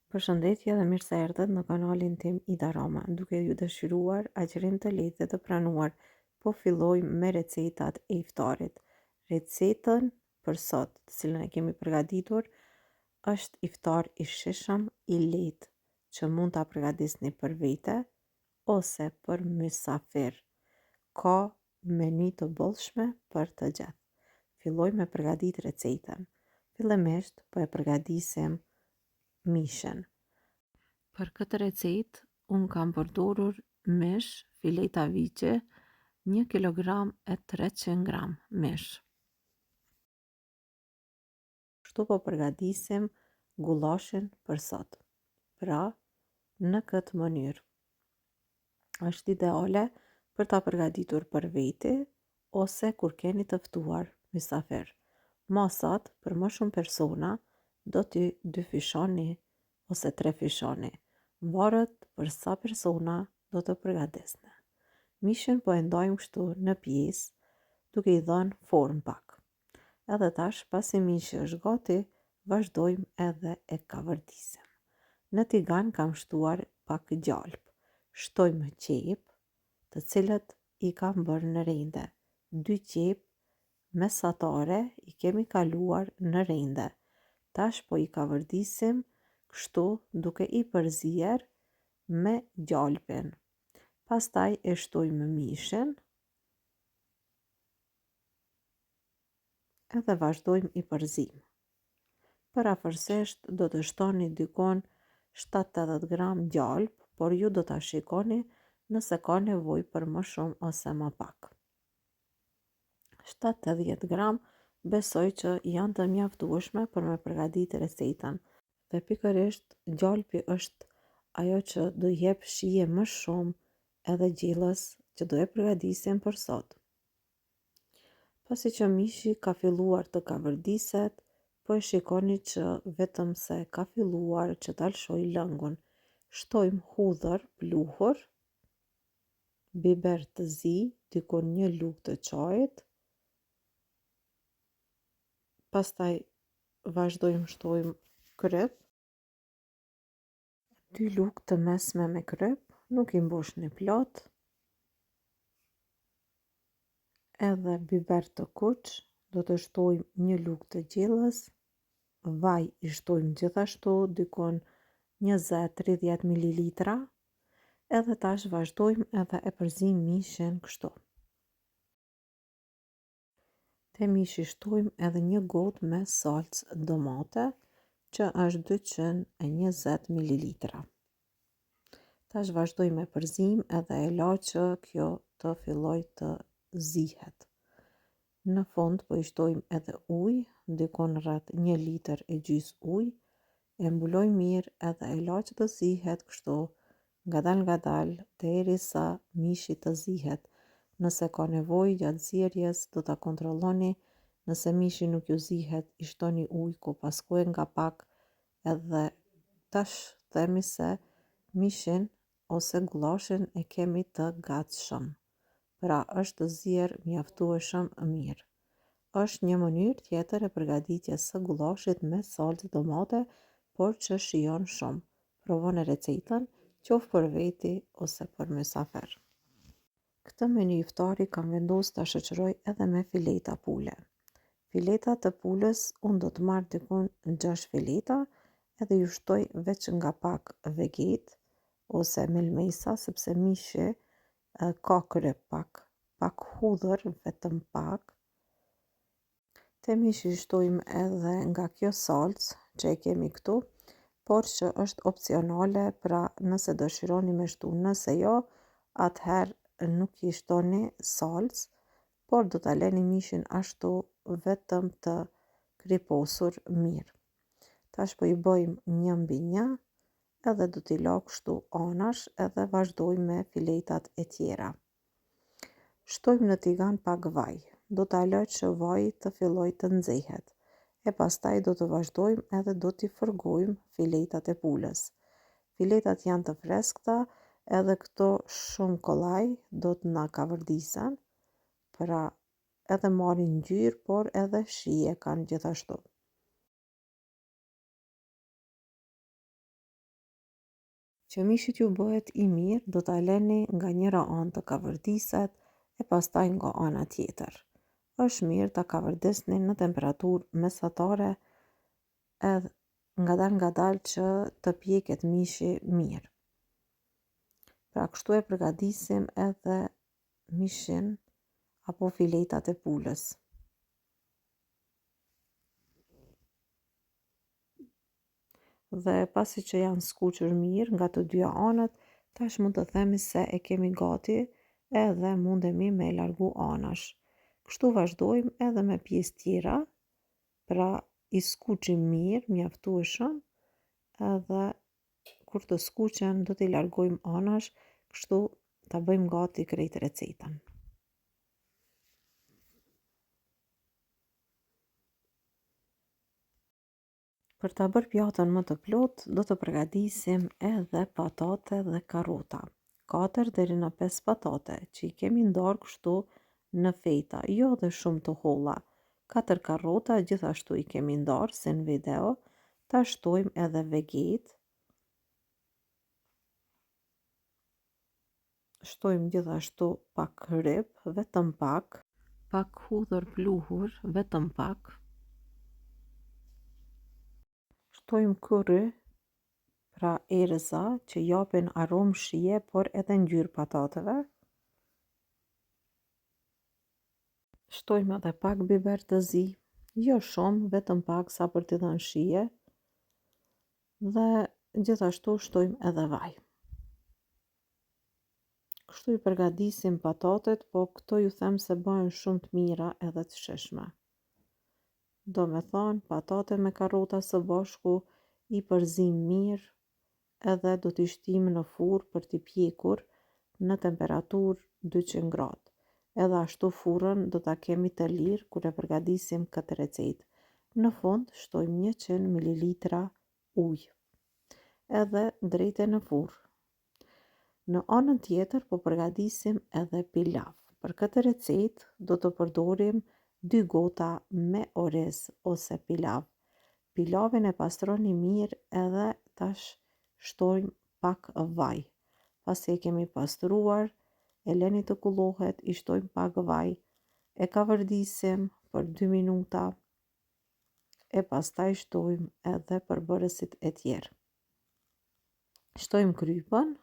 Përshëndetje dhe mirë se erdhët në kanalin tim Ida Roma. Duke ju dëshiruar aqërim të lehtë dhe të pranuar, po filloj me recetat e iftarit. Recetën për sot, të cilën e kemi përgatitur, është iftar i shishëm, i lehtë, që mund ta përgatisni për vete ose për mysafir. Ka meny të bollshme për të gjithë. Filloj me përgatit recetën. Fillimisht po e përgatisim mishin. Për këtë recetë, unë kam përdorur mish, fileta viçe, 1 kg e 300 gram mish. Kështu po përgatisim gullashin për sot. Pra, në këtë mënyrë. Është ideale për ta përgatitur për vete ose kur keni të ftuar mysafir. Masat për më shumë persona do t'i 2 fishoni ose 3 fishoni. Varet për sa persona do të përgatisni. Mishin po e ndajmë kështu në pjesë, duke i dhënë formë pak. Edhe tash, pasi mishi është gati, vazhdojmë edhe e kavërdisim. Në tigan kam shtuar pak gjalp. Shtojmë qep, të cilët i kam bërë në rende. 2 qep mesatare i kemi kaluar në rende. Tash po i kavërdisim kështu duke i përzier me gjalpin. Pastaj e shtojmë mishin edhe vazhdojmë i përzim. Parafërsisht do të shtoni dikon 7-80 gram gjalp, por ju do ta shikoni nëse ka nevojë për më shumë ose më pak. 7-80 gram besoj që janë të mjaftueshme për me përgatitur recetën. Dhe pikërisht gjalpi është ajo që do jep shije më shumë edhe gjellës që do e përgatisim për sot. Pasi që mishi ka filluar të kavërdiset, po e shikoni që vetëm se ka filluar që ta lshoj lëngun. Shtojmë hudhër pluhur, biber të zi, dikon 1 lugë të çajit. Pastaj vazhdojmë shtojmë kryp, 2 lugë të mesme me kryp, nuk i mbushni plot. Edhe biber të kuq, do të shtojmë 1 lugë të gjellës. Vaj i shtojmë gjithashtu dikon 20-30 ml. Edhe tash vazhdojmë edhe e përzim mishin kështu. Te mishi shtojmë edhe 1 gotë me salcë domate, që është 220 ml. Tash vazhdojmë me përzim edhe e la që kjo të filloj të zihet. Në fund po i shtojmë edhe ujë, dikon rreth 1 litër e gjys ujë, e mbuloj mirë edhe e la që të zihet kështu ngadal derisa mishi të zihet. Nëse ka nevojë gjatë zierjes do ta kontrolloni, nëse mishi nuk ju zihet i shtoni ujë ku paskue nga pak edhe tash themi se mishin ose gullashin e kemi të gatshëm. Pra është të zier mjaftueshëm mirë. Është një mënyrë tjetër e përgatitjes së gullashit me salcë domate, por që shijon shumë. Provoni recetën, qoftë për veti ose për mysafir. Këtë meny iftari kam vendosur ta shoqëroj edhe me fileta pule. Fileta të pulës unë do të marr dikon 6 fileta edhe ju shtoj veç nga pak veget ose melmesa, sepse mishi ka kryp pak hudhër, vetëm pak. Te mishi shtojmë edhe nga kjo salcë që e kemi këtu, por që është opcionale, pra nëse dëshironi me shtu, nëse jo, atëherë nuk i shtoni salcë, por do ta leni mishin ashtu vetëm të kriposur mirë. Tash po i bëjmë 1 mbi 1 edhe do t'i la kështu anash edhe vazhdojmë me filetat e tjera. Shtojmë në tigan pak vaj, do ta lë që vaji të filloj të nxehet. E pastaj do të vazhdojmë edhe do t'i fërgojmë filetat e pulës. Filetat janë të freskëta edhe këto shumë kollaj do të na kavërdisen, pra edhe marrin ngjyrë, por edhe shije kanë gjithashtu. Që mishit ju bëhet i mirë, do ta leni nga njëra anë të kavërdiset e pastaj nga ana tjetër. Është mirë ta kavërdisni në temperaturë mesatare edhe ngadalë që të pjeket mishi mirë. Pra kështu e përgatisim edhe mishin apo filetat e pulës. Dhe pasi që janë skuqur mirë nga të dyja anët, tash mund të themi se e kemi gati edhe mundemi me largu anash. Kështu vazhdojmë edhe me pjesë tjera, pra i skuqim mirë, mjaftueshëm, edhe kur të skuqen do t'i largojmë anash, kështu ta bëjmë gati krejt recetën. Për ta bërë pjatën më të plotë, do të përgatisim edhe patate dhe karrota. 4 deri në 5 patate që i kemi ndarë kështu në feta, jo dhe shumë të holla. 4 karrota gjithashtu i kemi ndarë si në video. Ta shtojmë edhe veget. Shtojmë gjithashtu pak rryp, vetëm pak hudhër pluhur, vetëm pak. Shtojmë kurry, pra erëza që japin aromë shije, por edhe ngjyrë patateve. Shtojmë edhe pak biber të zi, jo shumë, vetëm pak sa për t'i dhënë shije. Dhe gjithashtu shtojmë edhe vaj. Kështu i përgatisim patatet, po këto ju them se bëhen shumë të mira edhe të shishme. Do me thonë, patate me karrota së bashku i përzim mirë, edhe do t'i shtim në furrë për t'i pjekur në temperaturë 200 gradë. Edhe ashtu furrën do ta kemi të lirë kur e përgatisim këtë recetë. Në fund shtojmë 100 ml ujë. Edhe drejte në furrë. Në anën tjetër po përgatisim edhe pilav. Për këtë recetë do të përdorim 2 gota me orez ose pilav. Pilavin e pastroni mirë edhe tash shtojmë pak vaj. Pasi e kemi pastruar, e leni të kullohet, i shtojmë pak vaj, e kavërdisim për 2 minuta e pastaj shtojmë edhe përbërësit e tjerë. Shtojmë krypën,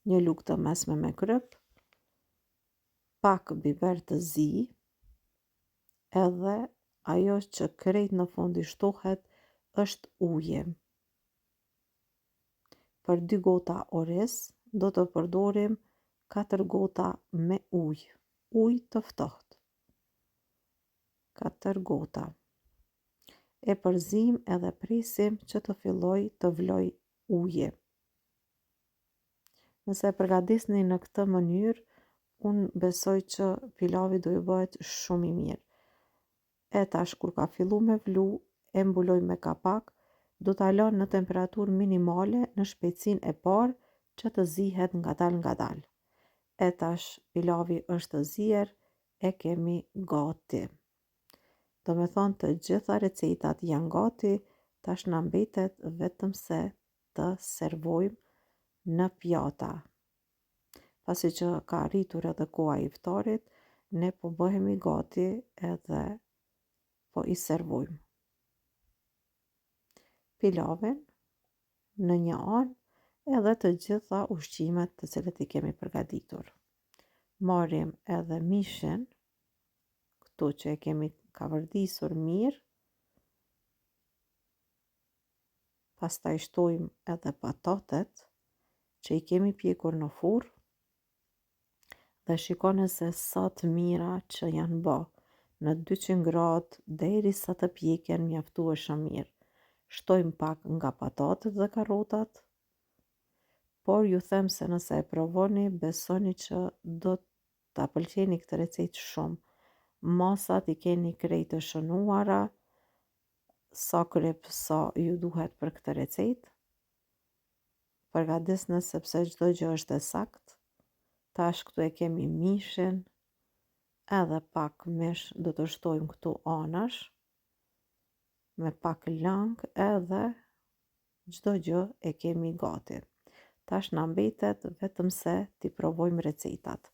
një lugë të mesme me kryp, pak biber të zi, edhe ajo që krejt në fund i shtohet është uji. Për 2 gota orez do të përdorim 4 gota me ujë, ujë të ftohtë. 4 gota. E përzim edhe presim që të filloj të vloj uji. Nëse e përgatisni në këtë mënyrë, unë besoj që pilavi do ju bëhet shumë i mirë. E tash kur ka fillu me vlu, e mbuloj me kapak, do ta lë në temperaturë minimale në shpejtësinë e parë që të zihet ngadalë. E tash pilavi është zier, e kemi gati. Do me thonë të gjitha recetat janë gati, tash na mbetet vetëm se të servojmë në pjata. Pasi që ka arritur edhe koha e iftarit, ne po bëhemi gati edhe po i servojmë pilavin në një anë edhe të gjitha ushqimet të cilët i kemi përgatitur. Marrim edhe mishin, këtu që e kemi kavërdisur mirë, pastaj shtojmë edhe patatet që i kemi pjekur në furrë dhe shikoni se sa të mira që janë bë në 200 gradë derisa të pjeken mjaftueshëm mirë. Shtojmë pak nga patatet dhe karrotat, por ju them se nëse e provoni, besoni që do ta pëlqeni këtë recetë shumë. Masat i keni krejt të shënuara, sa kryp sa ju duhet për këtë recetë. Përgatisni sepse çdo gjë është e saktë. Tash këtu e kemi mishin, edhe pak mish do të shtojmë këtu anash, me pak lang edhe çdo gjë e kemi gati. Tash na mbetet vetëm se t'i provojmë recetat.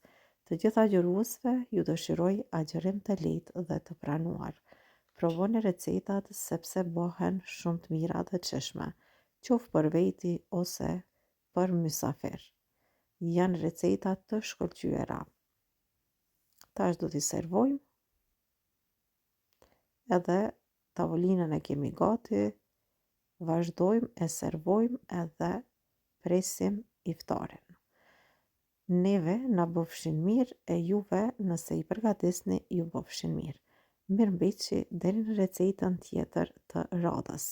Të gjitha agjëruesve ju dëshiroj agjërim të lehtë dhe të pranuar. Provoni recetat sepse bëhen shumë të mira dhe të shijshme, qoftë për veti ose për mysafir. Janë receta të shkëlqyera. Tash do t'i servojmë. Edhe tavolinën e kemi gati. Vazhdojmë e servojmë edhe presim iftarin. Neve na bëfshin mirë e juve nëse i përgatisni ju bëfshin mirë. Mirëmbëjtje deri në recetën tjetër të radhës.